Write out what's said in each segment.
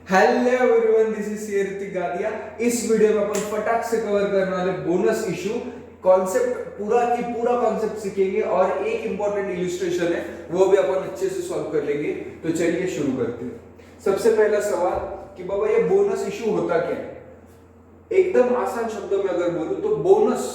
Hello everyone, this is Hrithik Gadia. इस video में अपन फटाक से कवर करने वाले बोनस इशू कॉन्सेप्ट पूरा की पूरा कॉन्सेप्ट सीखेंगे और एक इंपॉर्टेंट इलस्ट्रेशन है वो भी अपन अच्छे से सॉल्व कर लेंगे। तो चलिए शुरू करते हैं। सबसे पहला सवाल कि बाबा ये बोनस इशू होता क्या है। एकदम आसान शब्दों में अगर बोलूं तो बोनस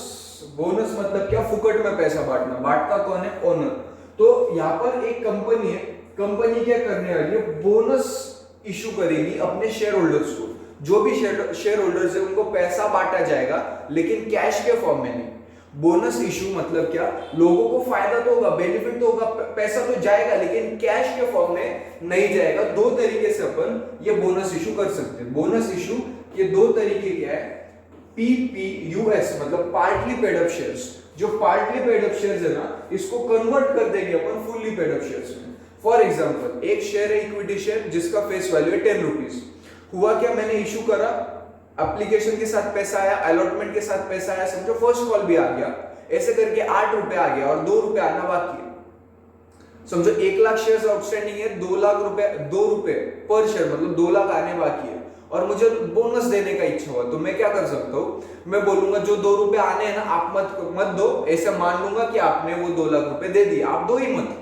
बोनस मतलब क्या, फुकट में पैसा बांटना। बांटता कौन है? ओनर। तो यहाँ पर एक कंपनी है, कंपनी क्या करने वाली है, बोनस इशू करेगी अपने शेयर होल्डर्स को। जो भी शेयर होल्डर्स है उनको पैसा बांटा जाएगा, लेकिन कैश के फॉर्म में नहीं। बोनस इशू मतलब क्या, लोगों को फायदा तो होगा, बेनिफिट तो होगा, पैसा तो जाएगा, लेकिन कैश के फॉर्म में नहीं जाएगा। दो तरीके से अपन ये बोनस इशू कर सकते हैं। बोनस इशू के दो तरीके क्या है, पीपीयूएस मतलब पार्टली पेड अप शेयर्स। जो पार्टली पेड अप शेयर्स है ना, इसको कन्वर्ट कर देंगे अपन फुल्ली पेड अप शेयर्स में। फॉर एग्जाम्पल, एक शेयर है इक्विटी शेयर जिसका फेस वैल्यू है 10 रुपीज। हुआ क्या, मैंने इशू करा, एप्लीकेशन के साथ पैसा आया, अलॉटमेंट के साथ पैसा आया, समझो फर्स्ट कॉल भी आ गया, ऐसे करके 8 रुपए आ गया और 2 रुपए आना बाकी है। समझो 1 लाख शेयर आउटस्टैंडिंग है, 2 लाख रुपए 2 रुपए पर शेयर मतलब 2 लाख आने बाकी है और मुझे बोनस देने का इच्छा हुआ। तो मैं क्या कर सकता हूँ, मैं बोलूंगा जो 2 रुपए आने हैं ना आप मत दो, ऐसे मान लूंगा कि आपने वो 2 लाख रुपए दे दिए, आप दो ही मत।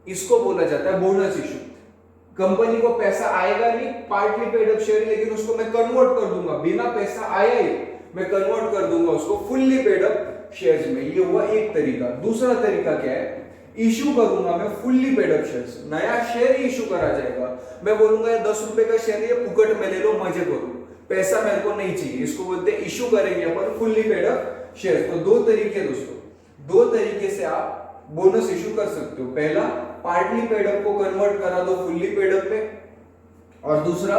इसको बोला जाता है बोनस इशू। कंपनी को पैसा आएगा नहीं, पार्टली पेड अप शेयर, लेकिन उसको मैं कन्वर्ट कर दूंगा, बिना पैसा आया ही मैं कन्वर्ट कर दूंगा उसको फुल्ली पेड अप शेयर्स में। ये हुआ एक तरीका। दूसरा तरीका क्या है, इशू करूंगा मैं फुल्ली पेड अप शेयर्स, नया शेयर ही इशू करा जाएगा। मैं बोलूंगा ये 10 रुपए का शेयर है, फुकट में ले लो, मजे करो, पैसा मेरे को नहीं चाहिए। इसको बोलते हैं इशू करेंगे अपन फुल्ली पेड अप शेयर। तो दो तरीके दोस्तों, दो तरीके से आप बोनस इशू कर सकते हो। पहला, पार्टली पेड अप को कन्वर्ट करा दो फुल्ली पेड अप में, और दूसरा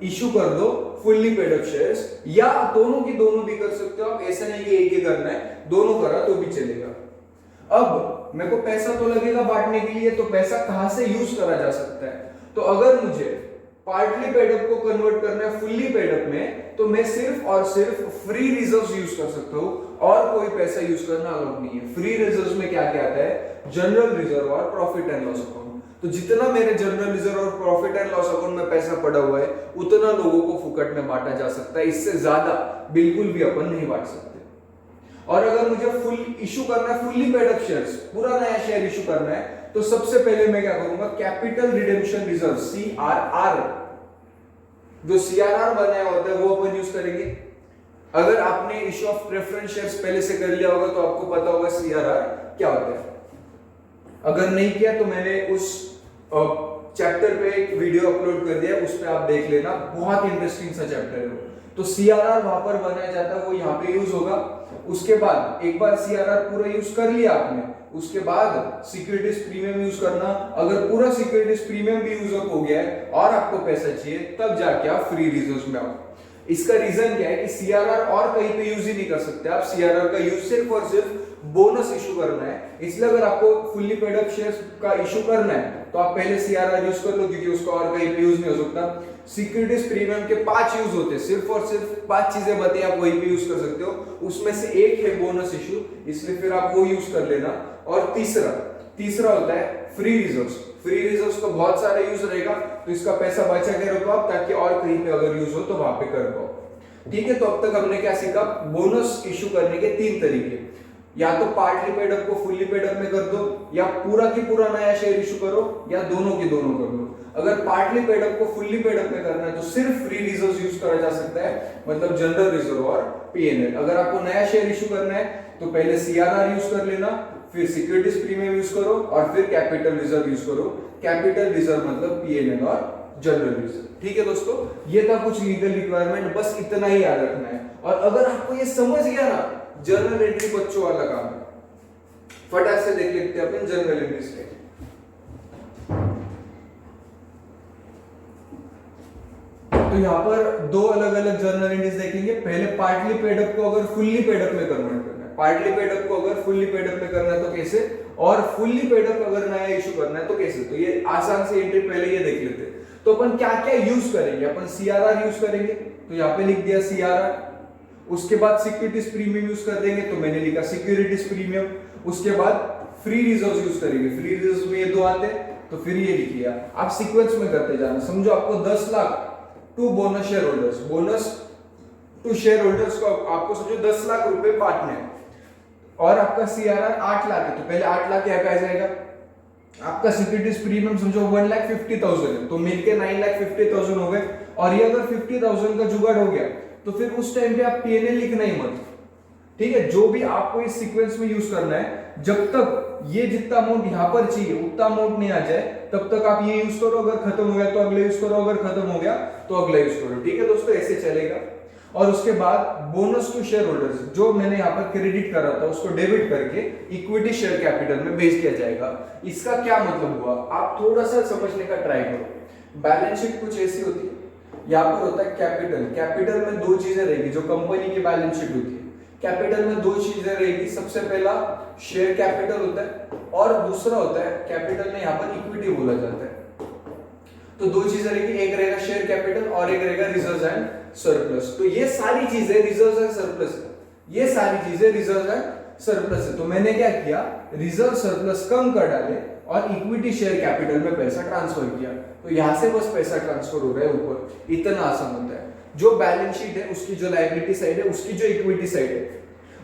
इशू कर दो फुल्ली पेड अप शेयर्स, या दोनों की दोनों भी कर सकते हो आप। ऐसा नहीं कि एक ही करना है, दोनों करा तो भी चलेगा। अब मेरे को पैसा तो लगेगा बांटने के लिए, तो पैसा कहां से यूज करा जा सकता है। तो अगर मुझे पार्टली पेड अप को कन्वर्ट करना है फुल्ली पेड अप में, तो मैं सिर्फ और सिर्फ फ्री रिजर्व्स यूज कर सकता हूं और कोई पैसा यूज करना अलाउड नहीं है। फ्री रिजर्व्स में क्या क्या आता है, जनरल रिजर्व और प्रॉफिट एंड लॉस अकाउंट। तो जितना मेरे जनरल रिजर्व और प्रॉफिट एंड लॉस अकाउंट में पैसा पड़ा हुआ है, उतना लोगों को फुकट में बांटा जा सकता है। इससे ज्यादा बिल्कुल भी अपन नहीं बांट सकते। और अगर मुझे फुल इशू करना है फुल्ली पेड अप शेयर्स, पूरा नया शेयर इशू करना है, तो सबसे पहले मैं क्या करूंगा, कैपिटल रिडेम्पशन रिजर्व सीआरआर, जो सीआरआर बनाया होता है वो अपन यूज करेंगे। अगर आपने इशू ऑफ प्रेफरेंस शेयर्स पहले से कर लिया होगा तो आपको पता होगा सीआरआर क्या होता है। अगर नहीं किया तो मैंने उस चैप्टर पे एक वीडियो अपलोड कर दिया, उस पे आप देख लेना, बहुत इंटरेस्टिंग सा चैप्टर है वो। तो सीआरआर वहां पर बनाया जाता है, वो यहाँ पे यूज होगा। उसके बाद एक बार सीआरआर पूरा यूज कर लिया आपने, उसके बाद सिक्योरिटीज प्रीमियम यूज करना। अगर पूरा सिक्योरिटीज प्रीमियम भी यूज अप हो गया है और आपको पैसा चाहिए, तब जाके आप फ्री रिजर्व्स में आओ। इसका रीजन क्या है कि सीआरआर और कहीं पे यूज ही नहीं कर सकते आप। सीआरआर का यूज सिर्फ और सिर्फ बोनस इशू करना है। इसलिए अगर आपको फुल्ली पेड अप शेयर्स का इशू करना है तो आप पहले सीआरआर यूज कर लो, क्योंकि उसका और कहीं पे यूज नहीं हो सकता। सिक्योरिटीज प्रीमियम के 5 यूज होते हैं, सिर्फ और सिर्फ 5 चीजें बताइए आप वही पे यूज कर सकते हो, उसमें से एक है बोनस इशू, इसलिए फिर आप वो यूज कर लेना। और तीसरा होता है फ्री रिजर्व्स। फ्री रिजर्व्स का बहुत सारा यूज रहेगा, तो इसका पैसा बचा के रखो आप, ताकि और कहीं पे अगर यूज हो तो वहां पे कर पाओ। ठीक है, तो अब तक हमने क्या सीखा, बोनस इशू करने के 3 तरीके। या तो पार्टली पेड अप को फुल्ली पेड अप में कर दो, या पूरा की पूरा नया शेयर इशू करो, या दोनों के दोनों कर दो। अगर पार्टली पेड अप को फुल्ली पेड अप में करना है तो सिर्फ फ्री रिजर्व्स यूज करा जा सकता है, मतलब जनरल रिजर्व और पीएनएल। अगर आपको नया शेयर इशू करना है तो पहले सीआरआर यूज कर लेना, फिर सिक्योरिटीज प्रीमियम यूज करो, और फिर कैपिटल रिजर्व यूज करो। कैपिटल रिजर्व मतलब पीएनएल और जनरल रिजर्व। ठीक है दोस्तों, ये था कुछ लीगल रिक्वायरमेंट, बस इतना ही याद रखना है। और अगर आपको ये समझ गया ना, जर्नल एंट्री बच्चों वाला काम है। फटाक से देख लेते हैं अपन जर्नल एंट्रीज के। तो यहाँ पर दो अलग अलग जर्नल एंट्रीज देखेंगे। पहले पार्टली पेड अप को अगर फुल्ली पेड अप में कन्वर्ट करना है, पार्टली पेड अप को अगर फुल्ली पेड अप में करना है तो कैसे, और फुल्ली पेड अप अगर नया इशू करना है तो कैसे। तो ये आसान सी एंट्री पहले ये देख लेते हैं। तो अपन क्या क्या यूज करेंगे, अपन सीआरआर यूज करेंगे, तो यहाँ पे लिख दिया सीआरआर। उसके बाद सिक्योरिटीज प्रीमियम यूज कर देंगे, तो मैंने लिखा सिक्योरिटीज प्रीमियम। उसके बाद फ्री रिजर्व्स यूज करेंगे, फ्री रिजर्व्स में ये दो आते हैं, तो फिर ये लिख लिया। आप सीक्वेंस में करते जाना। समझो आपको 10 lakh to bonus shareholders. Bonus to share holders को आपको समझो 10 लाख रुपए बांटने हैं और आपका सीआरआर 8 लाख है, तो पहले 8 लाख यहाँ पे आ जाएगा। आपका सिक्योरिटीज प्रीमियम समझो 1,50,000 है, तो मिलके 9,50,000 हो गए। और ये अगर 50,000 का जुगाड़ हो गया तो फिर उस टाइम पे आप पीएनएल लिखना ही मत, ठीक है। जो भी आपको इस सीक्वेंस में यूज करना है, जब तक ये जितना अमाउंट यहां पर चाहिए उतना अमाउंट नहीं आ जाए तब तक आप ये यूज करो, अगर खत्म हो गया तो अगले यूज करो, अगर खत्म हो गया तो अगला यूज करो, ठीक है दोस्तों, ऐसे चलेगा। और उसके बाद बोनस टू शेयर होल्डर्स, जो मैंने यहाँ पर क्रेडिट करा था उसको डेबिट करके इक्विटी शेयर कैपिटल में भेज दिया जाएगा। इसका क्या मतलब हुआ, आप थोड़ा सा समझने का ट्राई करो। बैलेंस शीट कुछ ऐसी होती है, यहाँ पर होता है कैपिटल। कैपिटल में दो चीजें रहेगी, जो कंपनी की बैलेंस शीट होती है कैपिटल में दो चीजें रहेगी। सबसे पहला शेयर कैपिटल होता है और दूसरा होता है कैपिटल में यहाँ पर इक्विटी बोला जाता है। तो दो चीजें रहेगी, एक रहेगा शेयर कैपिटल और एक रहेगा रिजर्व्स एंड सरप्लस। तो ये सारी चीजें रिजर्व्स एंड सरप्लस है, ये सारी चीजें रिजर्व्स एंड सरप्लस है। तो मैंने क्या किया, रिजर्व सरप्लस कम कर डाले और इक्विटी शेयर कैपिटल में पैसा ट्रांसफर किया। तो यहां से बस पैसा ट्रांसफर हो रहा है ऊपर, इतना आसान होता है। जो बैलेंस शीट है उसकी जो लायबिलिटी साइड है, उसकी जो इक्विटी साइड है,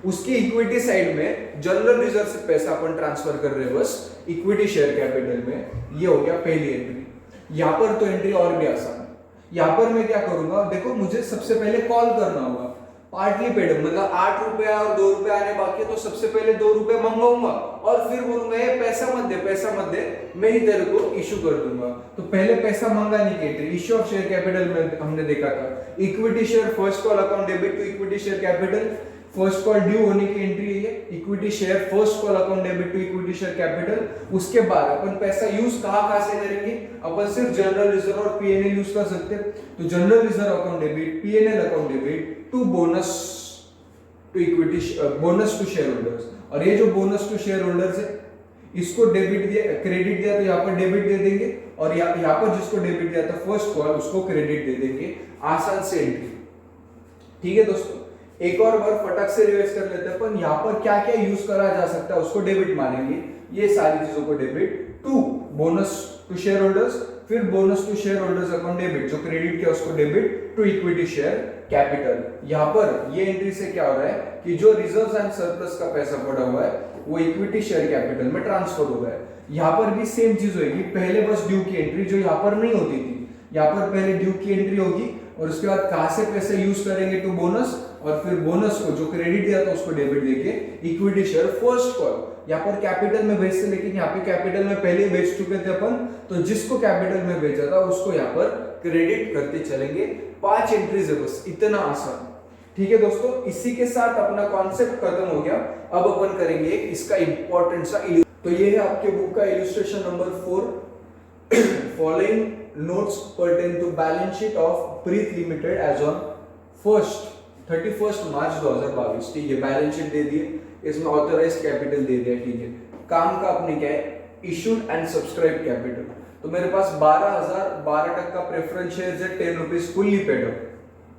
उसकी इक्विटी साइड में जनरल रिजर्व से पैसा अपन ट्रांसफर कर रहे हैं बस इक्विटी शेयर कैपिटल में। ये हो गया पहली एंट्री। यहां पर तो एंट्री और भी आसान है। यहां पर मैं क्या करूंगा, देखो मुझे सबसे पहले कॉल करना होगा पार्टली पेड, मतलब 8 रुपया और 2 रुपए आने बाकी है, तो सबसे पहले 2 रुपए मंगवाऊंगा और फिर बोलूंगा ये पैसा मत दे, मैं ही तेरे को इशू कर दूंगा। तो पहले पैसा मंगाने की entry, issue of share capital में हमने देखा था equity share first call account debit to equity share capital, first call due होने की एंट्री है equity share first call account debit to equity share capital. उसके बाद अपन पैसा यूज कहां से करेंगे, अपन सिर्फ जनरल रिजर्व और पीएनएल यूज कर सकते हैं। तो general reserve account debit, PNL account debit to bonus to equity, bonus to share holders. और ये जो बोनस टू शेयर होल्डर्स है इसको डेबिट दिया, क्रेडिट दिया तो यहाँ पर डेबिट दे देंगे, और यहाँ पर जिसको डेबिट दिया था फर्स्ट कॉल उसको क्रेडिट दे देंगे। आसान से एंट्री, ठीक है दोस्तों। एक और बार फटाक से रिवाइज कर लेते हैं अपन, यहाँ पर क्या क्या यूज करा जा सकता है उसको डेबिट मानेंगे। ये सारी चीजों को debit to bonus to share holders, फिर bonus to share holders account debit, जो क्रेडिट किया उसको debit to equity share capital. यहाँ पर ये एंट्री से क्या हो रहा है कि जो रिजर्व्स एंड सरप्लस का पैसा पड़ा हुआ है वो इक्विटी शेयर कैपिटल में ट्रांसफर हो रहा है। यहाँ पर भी सेम चीज होगी, पहले बस ड्यू की एंट्री जो यहाँ पर नहीं होती थी, यहाँ पर पहले ड्यू की एंट्री होगी और उसके बाद कहां से पैसे यूज करेंगे टू बोनस, और फिर बोनस को जो क्रेडिट दिया था उसको डेबिट देके इक्विटी शेयर फर्स्ट कॉल। यहाँ पर कैपिटल में भेजते, लेकिन यहाँ पे कैपिटल में पहले भेज चुके थे अपन, तो जिसको कैपिटल में भेजा था उसको यहाँ पर क्रेडिट करते चलेंगे। 5 एंट्रीज है बस, इतना आसान, ठीक है दोस्तों। इसी के साथ अपना कॉन्सेप्ट खत्म हो गया। अब अपन करेंगे इसका इंपॉर्टेंट सा तो ये है आपके बुक का illustration number 4। Following notes pertain to balance sheet of Preet Limited as on 31st मार्च 2022, ठीक है। बैलेंस शीट दे दिए, इसमें ऑथराइज्ड कैपिटल दे दिया, ठीक है। काम का अपने क्या है, इशूड एंड सब्सक्राइब कैपिटल। तो मेरे पास 12,012% प्रेफरेंस शेयर्स है, 10 रुपीज फुल्ली पेड अप,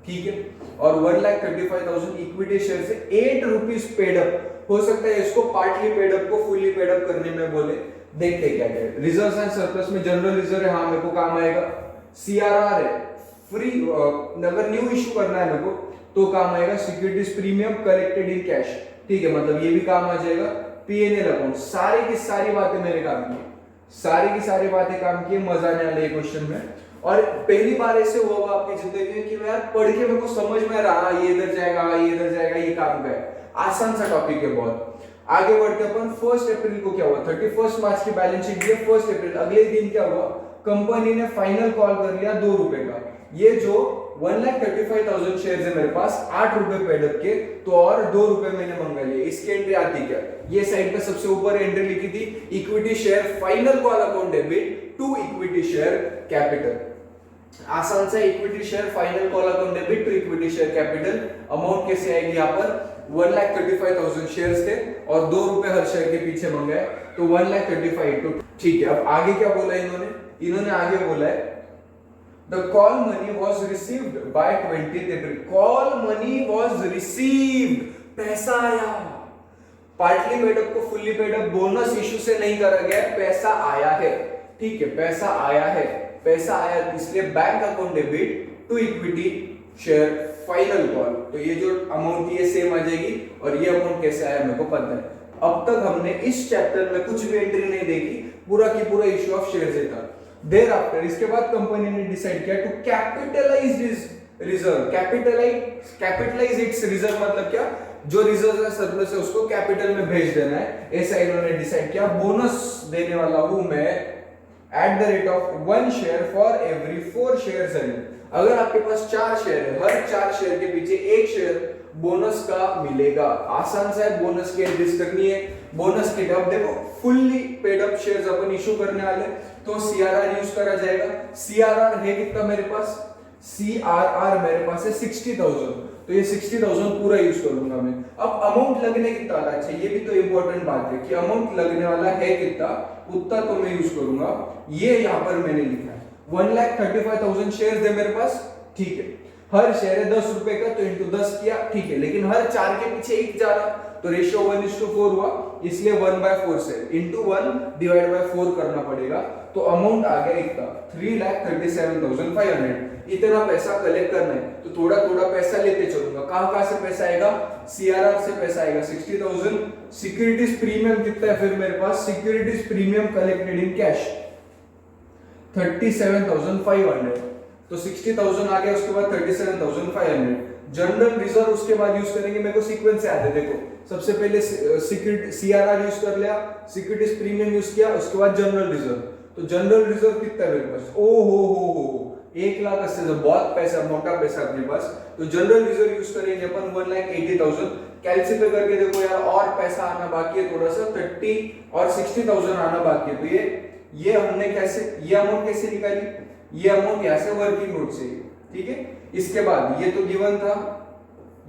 ठीक है। और 1,35,000 इक्विटी शेयर से 8 रुपीज पेड अप। हो सकता है इसको पार्टली पेड अप को फुल्ली पेड अप करने में बोले, देखते क्या क्या है। रिजर्व्स एंड सरप्लस में जनरल रिजर्व है, हाँ मेरे को काम आएगा। सीआरआर है, फ्री अगर न्यू इशू करना है मेरे को तो काम आएगा। Securities premium collected in cash, ठीक है, मतलब ये भी काम आ जाएगा। पीएनएल अकाउंट, सारी की सारी बातें मैंने काम की, सारी की सारी बातें काम की, मजा आने वाला है क्वेश्चन में। और पहली बार ऐसे हुआ होगा आपकी जिंदगी में कि मैं यार पढ़ के मेरे को समझ में रहा, ये इधर जाएगा, ये इधर जाएगा, ये काम का है। आसान सा टॉपिक है बहुत। आगे बढ़ते अपन 1 अप्रैल को क्या हुआ, 31 मार्च की बैलेंस शीट दी, 1 अप्रैल अगले दिन क्या हुआ, कंपनी ने फाइनल कॉल कर लिया 2 रुपए का। ये जो 1,35,000 शेयर है मेरे पास 8 रुपए पेडअप के, तो और 2 रुपए मैंने मंगा लिए। इसकी एंट्री आती क्या, ये साइड पे सबसे ऊपर एंट्री लिखी थी equity share final call account debit to equity share capital. आसान सा, equity share final call account debit to equity share capital. Amount कैसे आएगी, यहाँ पर 1,35,000 शेयर्स थे और 2 रुपए हर शेयर के पीछे मंगाए, तो 1,35,000 टू, ठीक है। अब आगे क्या बोला इन्होंने आगे बोला है the call money was received by 20th April. Call money was received, पैसा आया। पार्टली पेडअप को फुल्ली पेडअप बोनस इशू से नहीं करा गया, पैसा आया है, ठीक है, पैसा आया है। पैसा आया इसलिए bank account debit to equity share final call. तो ये जो अमाउंट थी ये सेम आ जाएगी और ये अमाउंट कैसे आया मेरे को पता है। अब तक हमने इस चैप्टर में कुछ भी एंट्री नहीं देखी, पूरा की पूरा इश्यू ऑफ शेयर्स था। देयर आफ्टर इसके बाद कंपनी ने डिसाइड किया to capitalize this reserve. Capitalize its reserve मतलब क्या, जो रिजर्व है सरप्लस है उसको कैपिटल में भेज देना है, ऐसा इन्होंने डिसाइड किया। बोनस देने वाला हूं मैं at the rate of 1 share for every 4 shares है। अगर आपके पास 4 शेयर है, हर 4 शेयर के पीछे 1 शेयर बोनस का मिलेगा। आसान सा है, बोनस की एंट्रीज करनी है। बोनस की अब देखो फुल्ली पेड अप शेयर्स अपन इशू करने वाले, तो सीआरआर यूज करा जाएगा। सीआरआर है कितना मेरे पास, सीआरआर मेरे पास है 60,000, तो ये 60,000 पूरा यूज करूंगा मैं। अब अमाउंट लगने कितना वाला है, ये भी तो इंपॉर्टेंट बात है कि अमाउंट लगने वाला है कितना, उतना तो मैं यूज करूंगा। ये यहाँ पर मैंने लिखा है 1,35,000 शेयर्स है मेरे पास, ठीक है। हर शेयर है 10 रुपए का, तो इंटू 10 किया, ठीक है। लेकिन हर 4 के पीछे 1 जा रहा, तो रेशियो 1:4 हुआ, इसलिए 1/4 से इंटू 1 डिवाइड बाय 4 करना पड़ेगा। तो अमाउंट आ गया इतना 3,37,500। इतना पैसा कलेक्ट करना है, तो थोड़ा थोड़ा पैसा लेते चलूंगा। कहां से पैसा आएगा, सीआरआर से पैसा आएगा 60,000। सिक्योरिटीज प्रीमियम कितना है फिर मेरे पास, securities premium collected in cash 37,500, तो 60,000 आ गया, उसके बाद 37,500। जनरल रिजर्व उसके बाद यूज करेंगे, मेरे को सीक्वेंस से याद है। देखो सबसे पहले सिक्योरिटी सीआरआर यूज कर लिया, सिक्योरिटीज प्रीमियम यूज किया, उसके बाद जनरल रिजर्व। तो जनरल रिजर्व कितना है मेरे पास, ओ हो 1,80,000, बहुत पैसा, मोटा पैसा अपने पास। तो जनरल रिजर्व यूज करेंगे अपन 1,80,000। कैलकुलेट करके देखो यार, और पैसा आना बाकी है थोड़ा सा, 30 और 60,000 आना बाकी है। तो ये हमने कैसे, ये अमाउंट कैसे निकाली, ये अमाउंट यहाँ से वर्किंग नोट से, ठीक है। इसके बाद ये तो गिवन था,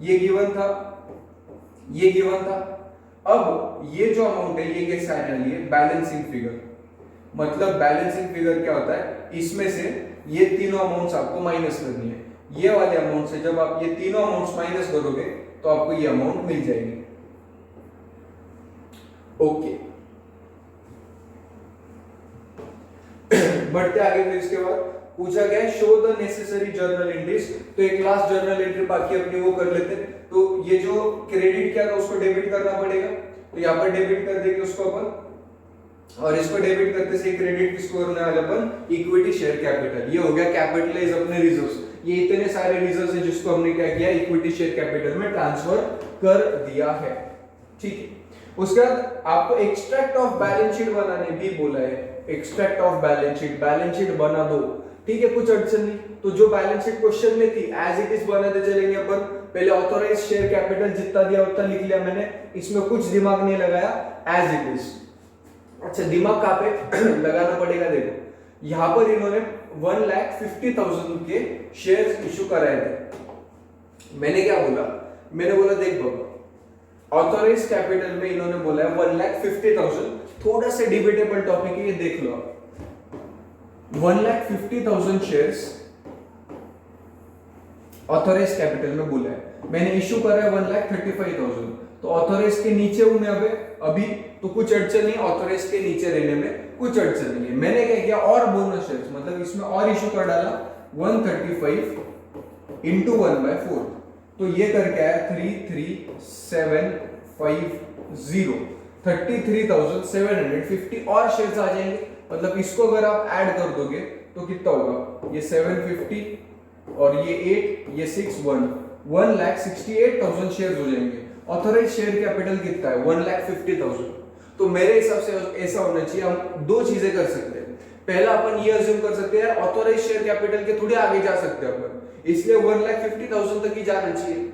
ये गिवन था, ये गिवन था। अब ये जो अमाउंट है ये कैसे आने वाली है, बैलेंसिंग फिगर। मतलब बैलेंसिंग फिगर क्या होता है, इसमें से ये तीनों अमाउंट्स आपको माइनस करनी है। ये वाले अमाउंट से जब आप ये तीनों अमाउंट्स माइनस करोगे तो आपको ये अमाउंट मिल जाएगी। ओके बढ़ते आगे। फिर इसके बाद पूछा गया show the necessary journal entries. तो एक लास्ट जर्नल एंट्री बाकी अपनी वो कर लेते हैं। तो ये जो क्रेडिट किया था उसको डेबिट करना पड़ेगा, तो यहाँ पर डेबिट कर देंगे उसको अपन, और इसको डेबिट करते से क्रेडिट किसको करने वाले अपन, इक्विटी शेयर कैपिटल। ये हो गया कैपिटलाइज अपने रिजर्व्स। ये इतने सारे रिजर्व्स है जिसको हमने क्या किया, इक्विटी शेयर कैपिटल में ट्रांसफर कर दिया है, ठीक है। उसके बाद आपको एक्सट्रैक्ट ऑफ बैलेंस शीट बनाने भी बोला है। एक्सट्रैक्ट ऑफ बैलेंस शीट बना दो, ठीक है, कुछ अड़चन नहीं। तो जो बैलेंस शीट क्वेश्चन में थी एज इट इज बनाते चलेंगे अपन। पहले ऑथोराइज शेयर कैपिटल जितना दिया उतना लिख लिया मैंने, इसमें कुछ दिमाग नहीं लगाया, एज इट इज। अच्छा दिमाग कहां पे लगाना पड़ेगा, देखो यहां पर इन्होंने 1,50,000 के शेयर्स इशू कराए थे। मैंने क्या बोला, मैंने बोला देख बाबा ऑथोराइज कैपिटल में इन्होंने बोला है 1,50,000, थोड़ा सा डिबेटेबल टॉपिक है ये, देख लो। 1,50,000 शेयर्स ऑथोराइज कैपिटल में बोला है, मैंने इशू करा है 1,35,000। तो ऑथोराइज के नीचे हूं मैं अभी तो कुछ अड़चन नहीं, ऑथोराइज के नीचे रहने में कुछ अड़चन नहीं है। मैंने क्या किया, और बोनस शेयर्स मतलब इसमें और इशू कर डाला 135 इंटू 1/4, तो ये करके आया 33,750, 33,750 और शेयर्स आ जाएंगे। मतलब इसको अगर आप ऐड कर दोगे तो कितना होगा, ये 750 और ये 8, ये 6, 1,68,000 शेयर्स हो जाएंगे। ऑथोराइज शेयर कैपिटल कितना है, 1,50,000। तो मेरे हिसाब से ऐसा होना चाहिए, हम दो चीजें कर सकते हैं। पहला अपन ये अज्यूम कर सकते हैं ऑथोराइज शेयर कैपिटल के थोड़े आगे जा सकते हैं अपन, इसलिए 1,50,000 तक ही जाना चाहिए।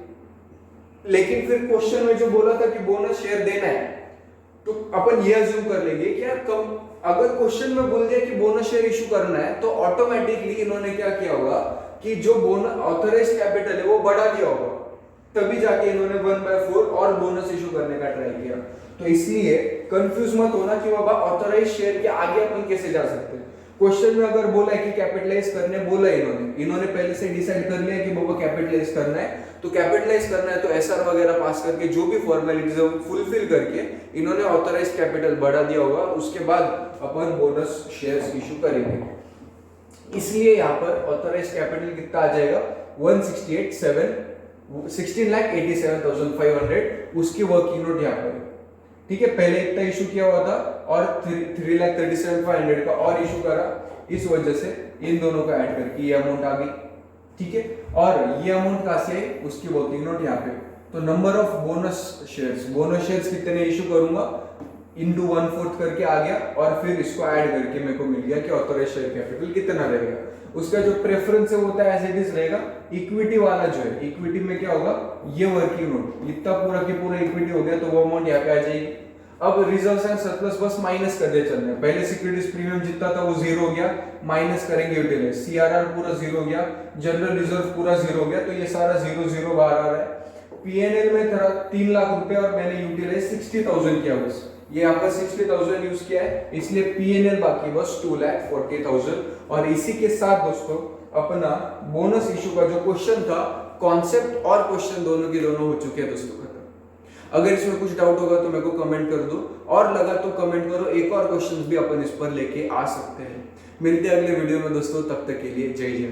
लेकिन फिर क्वेश्चन में जो बोला था कि बोनस शेयर देना है, तो अपन ये अज्यूम कर लेंगे कि यार कम, अगर क्वेश्चन में बोल दिया कि बोनस शेयर इशू करना है तो ऑटोमेटिकली इन्होंने क्या किया होगा कि जो बोनस ऑथोराइज कैपिटल है वो बढ़ा दिया होगा, तभी जाके इन्होंने 1/4 और बोनस इशू करने का ट्राई किया। तो इसलिए कंफ्यूज मत होना कि बाबा ऑथोराइज शेयर के आगे अपन कैसे जा सकते हैं। क्वेश्चन में अगर बोला है कि कैपिटलाइज करने बोला इन्होंने पहले से डिसाइड कर लिया कि बाबा कैपिटलाइज करना है, तो कैपिटलाइज करना है तो एसआर वगैरह पास करके जो भी फॉर्मेलिटीज है वो फुलफिल करके इन्होंने ऑथोराइज कैपिटल बढ़ा दिया होगा। उसके बाद अपन बोनस शेयर्स इशू करेंगे। इसलिए यहाँ पर ऑथराइज्ड कैपिटल कितना आ जाएगा 16,87,500 उसकी वर्किंग नोट यहाँ पर। ठीक है, पहले इतना इशू किया हुआ था और 3,37,500 का और इशू करा, इस वजह से इन दोनों को ऐड करके ये अमाउंट आ गई। ठीक है, और ये अमाउंट कहां से आई, उसकी वर्किंग नोट यहाँ पे। तो नंबर ऑफ बोनस शेयर्स कितने इशू करूंगा इनटू 1/4 करके आ गया, और फिर इसको ऐड करके मेरे को मिल गया कि ऑथराइज्ड शेयर कैपिटल कितना रहेगा। उसका जो प्रेफरेंस है वो होता है एज इट इज रहेगा। इक्विटी वाला जो है, इक्विटी में क्या होगा, ये वर्किंग नोट इतना पूरा की पूरा इक्विटी हो गया तो वो अमाउंट यहाँ पे आ जाएगी। अब रिजर्व्स एंड सरप्लस बस माइनस कर दे चलने, पहले सिक्योरिटीज प्रीमियम जितना था वो जीरो हो गया, माइनस करेंगे यूटिलाइज, सीआरआर पूरा जीरो हो गया, जनरल रिजर्व पूरा जीरो हो गया, तो ये सारा जीरो जीरो बाहर आ रहा है। पीएनएल में था 3 लाख रुपए और मैंने यूटिलाइज 60,000 किया, बस ये यहाँ पर 60,000 यूज किया है, इसलिए पीएनएल बाकी बस 2,40,000। और इसी के साथ दोस्तों अपना बोनस इशू का जो क्वेश्चन था, कॉन्सेप्ट और क्वेश्चन दोनों के दोनों हो चुके हैं दोस्तों खत्म। अगर इसमें कुछ डाउट होगा तो मेरे को कमेंट कर दो, और लगा तो कमेंट करो, एक और क्वेश्चंस भी अपन इस पर लेके आ सकते हैं। मिलते हैं अगले वीडियो में दोस्तों, तब तक के लिए जय जय।